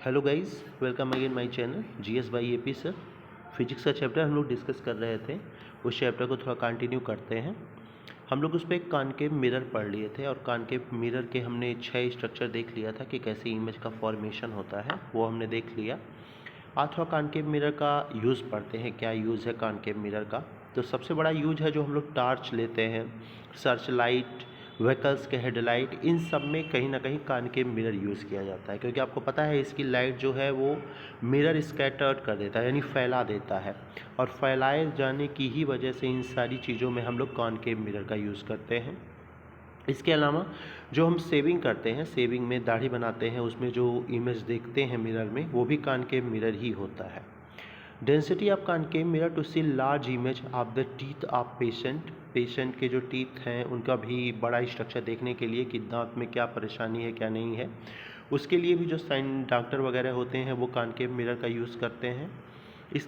Hello guys, welcome again my channel GS by AP sir. Physics का chapter हम लोग discuss कर रहे थे, उस चैप्टर को थोड़ा कंटिन्यू करते हैं। हम लोग उस पर एक कॉनकेव मिरर पढ़ लिए थे और कॉनकेव मिरर के हमने 6 स्ट्रक्चर देख लिया था कि कैसे इमेज का फॉर्मेशन होता है, वो हमने देख लिया। आज थोड़ा कॉनकेव मिरर का यूज़ पढ़ते हैं, क्या यूज़ है कॉनकेव मिरर का। तो सबसे बड़ा यूज है जो हम लोग टॉर्च लेते हैं, सर्च लाइट, व्हीकल्स के हेडलाइट, इन सब में कहीं ना कहीं कॉनकेव मिरर यूज़ किया जाता है, क्योंकि आपको पता है इसकी लाइट जो है वो मिरर स्कैटर्ड कर देता है, यानी फैला देता है। और फैलाए जाने की ही वजह से इन सारी चीज़ों में हम लोग कॉनकेव मिरर का यूज़ करते हैं। इसके अलावा जो हम सेविंग करते हैं, सेविंग में दाढ़ी बनाते हैं, उसमें जो इमेज देखते हैं मिरर में, वो भी कॉनकेव मिरर ही होता है। Density of concave mirror to see large image of the teeth of patient के जो टीथ हैं उनका भी बड़ा स्ट्रक्चर देखने के लिए कि दांत में क्या परेशानी है क्या नहीं है, उसके लिए भी जो साइन डॉक्टर वगैरह होते हैं वो कॉनकेव मिरर का यूज़ करते हैं।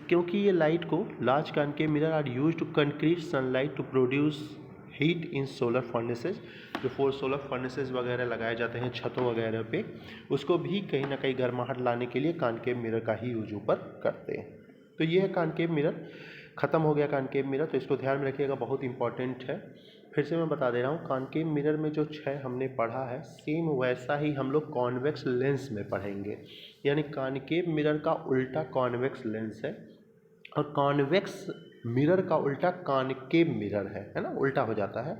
क्योंकि ये लाइट को large concave mirror are use to concrete sunlight to produce heat in solar furnaces. जो सोलर फर्नेसेस वगैरह लगाए जाते हैं छतों वगैरह पे, उसको भी कहीं ना कहीं गर्माहट लाने के लिए कॉनकेव मिरर का ही यूज ऊपर करते हैं। तो ये है कॉनकेव मिरर। ख़त्म हो गया कॉनकेव मिरर, तो इसको ध्यान में रखिएगा, बहुत इंपॉर्टेंट है। फिर से मैं बता दे रहा हूँ, कॉनकेव मिरर में जो 6 हमने पढ़ा है, सेम वैसा ही हम लोग कॉन्वेक्स लेंस में पढ़ेंगे। यानी कॉनकेव मिरर का उल्टा कॉन्वेक्स लेंस है और कॉन्वेक्स मिरर का उल्टा कॉनकेव मिरर है ना, उल्टा हो जाता है।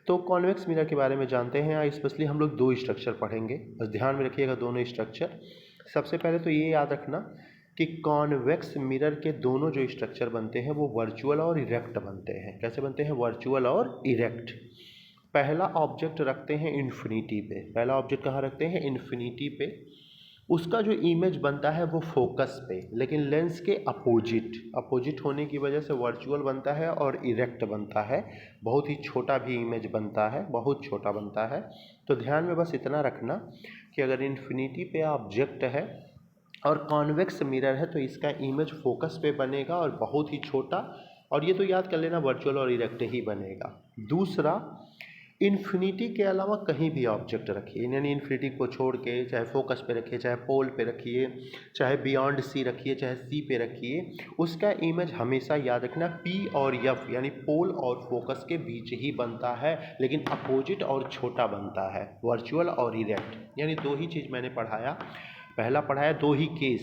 तो कॉन्वेक्स मिरर के बारे में जानते हैं। स्पेशली हम लोग 2 स्ट्रक्चर पढ़ेंगे, बस ध्यान में रखिएगा दोनों स्ट्रक्चर। सबसे पहले तो ये याद रखना कि कॉन्वेक्स मिरर के दोनों जो स्ट्रक्चर बनते हैं वो वर्चुअल और इरेक्ट बनते हैं। कैसे बनते हैं? वर्चुअल और इरेक्ट। पहला ऑब्जेक्ट रखते हैं इन्फिनिटी पे। पहला ऑब्जेक्ट कहाँ रखते हैं? इन्फिनिटी पे। उसका जो इमेज बनता है वो फोकस पे, लेकिन लेंस के अपोजिट होने की वजह से वर्चुअल बनता है और इरेक्ट बनता है। बहुत ही छोटा भी इमेज बनता है, बहुत छोटा बनता है। तो ध्यान में बस इतना रखना कि अगर इन्फिनिटी पे ऑब्जेक्ट है और कॉन्वेक्स मिरर है तो इसका इमेज फोकस पे बनेगा और बहुत ही छोटा, और ये तो याद कर लेना वर्चुअल और इरेक्ट ही बनेगा। दूसरा, इन्फिनिटी के अलावा कहीं भी ऑब्जेक्ट रखिए, यानी इन्फिनिटी को छोड़ के चाहे फोकस पे रखिए, चाहे पोल पे रखिए, चाहे बियॉन्ड सी रखिए, चाहे सी पे रखिए, उसका इमेज हमेशा याद रखना पी और एफ यानी पोल और फोकस के बीच ही बनता है, लेकिन अपोजिट और छोटा बनता है, वर्चुअल और इरेक्ट। यानी 2 ही चीज़ मैंने पढ़ाया। पहला पढ़ाया 2 ही केस।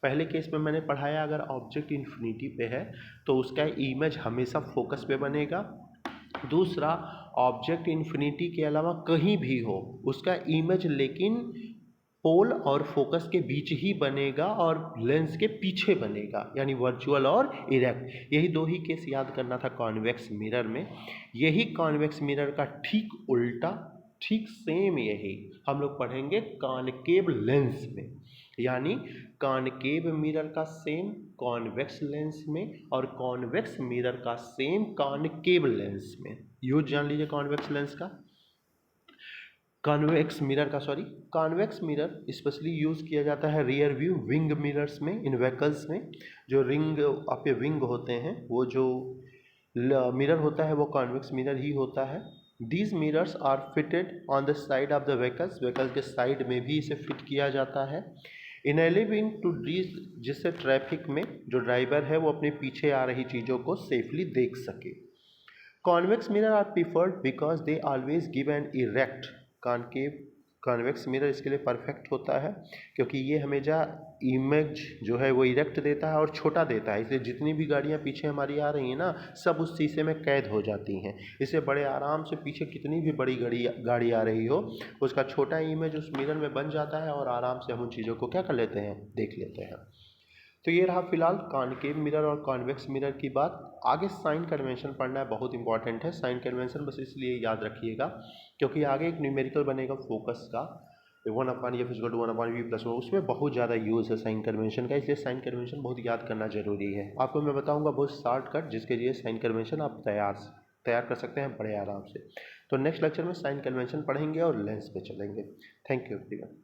पहले केस में मैंने पढ़ाया अगर ऑब्जेक्ट इन्फिनिटी पे है तो उसका इमेज हमेशा फोकस पे बनेगा। दूसरा, ऑब्जेक्ट इन्फिनिटी के अलावा कहीं भी हो उसका इमेज लेकिन पोल और फोकस के बीच ही बनेगा और लेंस के पीछे बनेगा, यानी वर्चुअल और इरेक्ट। यही 2 ही केस याद करना था कॉन्वेक्स मिरर में। यही कॉन्वेक्स मिरर का ठीक उल्टा, ठीक सेम यही हम लोग पढ़ेंगे कॉनकेव लेंस में। यानी कॉनकेव मिरर का सेम कॉन्वेक्स लेंस में और कॉन्वेक्स मिरर का सेम कॉनकेव लेंस में। यूज जान लीजिए कॉन्वेक्स लेंस का, कॉन्वेक्स मिरर स्पेशली यूज़ किया जाता है रियर व्यू विंग मिरर्स में, इन व्हीकल्स में। जो रिंग आपके विंग होते हैं, वो जो मिरर होता है वो कॉन्वेक्स मिरर ही होता है। These mirrors are fitted on the side of the vehicles के साइड में भी इसे फिट किया जाता है। इनेबलिंग टू रीच, जिससे ट्रैफिक में जो ड्राइवर है वो अपने पीछे आ रही चीज़ों को सेफली देख सके। Convex mirror are preferred because they always give an erect concave. Convex mirror इसके लिए परफेक्ट होता है क्योंकि ये हमेशा इमेज जो है वो इरेक्ट देता है और छोटा देता है, इसलिए जितनी भी गाड़ियाँ पीछे हमारी आ रही हैं ना, सब उस शीशे में कैद हो जाती हैं। इससे बड़े आराम से पीछे कितनी भी बड़ी गाड़ी आ रही हो, उसका छोटा इमेज उस मिरर में बन जाता है और आराम से हम उन चीज़ों को क्या कर लेते हैं? देख लेते हैं। तो ये रहा फिलहाल कॉनकेव मिरर और कॉन्वेक्स मिरर की बात। आगे साइन कन्वेंशन पढ़ना है, बहुत इंपॉर्टेंट है साइन कन्वेंशन, बस इसलिए याद रखिएगा क्योंकि आगे एक न्यूमेरिकल बनेगा फोकस का, 1/f=1/v+1, उसमें बहुत ज़्यादा यूज़ है साइन कन्वेंशन का, इसलिए साइन कन्वेंशन बहुत याद करना जरूरी है। आपको मैं बताऊंगा बहुत शॉर्टकट जिसके लिए साइन कन्वेंशन आप तैयार कर सकते हैं बड़े आराम से। तो नेक्स्ट लेक्चर में साइन कन्वेंशन पढ़ेंगे और लेंस पे चलेंगे। Thank you everyone.